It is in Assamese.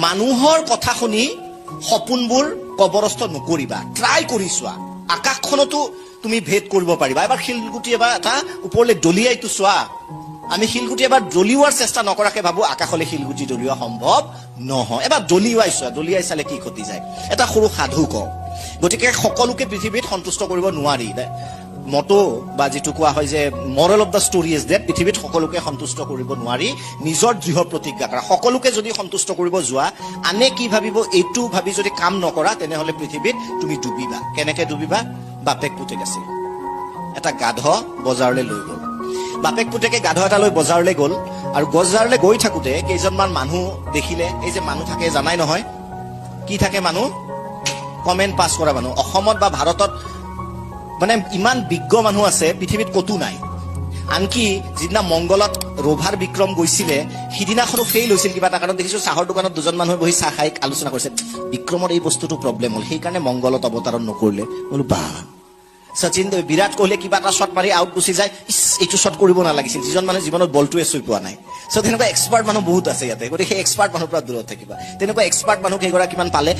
মানুহৰ কথা শুনি সপোনবোৰ কবৰস্থ নকৰিবা, ট্ৰাই কৰি চোৱা। আকাশখনতো তুমি ভেদ কৰিব পাৰিবা। এবাৰ শিলগুটি এটা ওপৰলৈ দলিয়াইতো চোৱা। আমি শিলগুটি এবাৰ দলিওৱাৰ চেষ্টা নকৰাকে ভাবো আকাশলৈ শিলগুটি দলিওৱা সম্ভৱ নহয়। এবাৰ দলিয়াই চোৱা, দলিয়াই চালে কি ক্ষতি যায়। এটা সৰু সাধু কওঁ। গতিকে সকলোকে পৃথিৱীত সন্তুষ্ট কৰিব নোৱাৰি। মটো বা যিটো কোৱা হয় যে moral of the story is that, পৃথিৱীত সকলোকে সন্তুষ্ট কৰিব নোৱাৰি। নিজৰ দৃঢ় প্ৰতিজ্ঞা কৰা। সকলোকে যদি সন্তুষ্ট কৰিব যোৱা, আনে কি ভাবিব এইটো ভাবি যদি কাম নকৰা, তেনেহলে পৃথিৱীত তুমি ডুবিবা। কেনেকে ডুবিবা? বাপেক পুতেক আছিল, এটা গাধ বজাৰলৈ লৈ গ'ল। বাপেক পুতেকে গাধ এটা লৈ বজাৰলৈ গ'ল, আৰু বজাৰলৈ গৈ থাকোতে কেইজনমান মানুহ দেখিলে। এই যে মানুহ থাকে জানাই নহয়, কি থাকে মানুহ? কমেণ্ট পাছ কৰা মানুহ। অসমত বা ভাৰতত মানে ইমান বিজ্ঞ মানুহ আছে পৃথিৱীত ক'তো নাই। আনকি যিদিনা মংগলত ৰভাৰ বিক্ৰম গৈছিলে, সিদিনাখনো ফেইল হৈছিল কিবা এটা কাৰণত। দেখিছো চাহৰ দোকানত দুজন মানুহে বহি চাহ খাই আলোচনা কৰিছে, বিক্ৰমৰ এই বস্তুটো প্ৰব্লেম হ'ল, সেইকাৰণে মংগলত অৱতৰণ নকৰিলে। বোলো বা শচীন বিৰাট কোহলিয়ে কিবা এটা শ্বট মাৰি আউট গুচি যায়, এইটো শ্বট কৰিব নালাগিছিল, যিজন মানুহে জীৱনত বলটোৱে চুই পোৱা নাই। চ' তেনেকুৱা এক্সপাৰ্ট মানুহ বহুত আছে ইয়াতে। গতিকে সেই এক্সপাৰ্ট মানুহৰ পৰা দূৰত থাকিবা। তেনেকুৱা এক্সপাৰ্ট মানুহ কেইগৰাকীমান পালে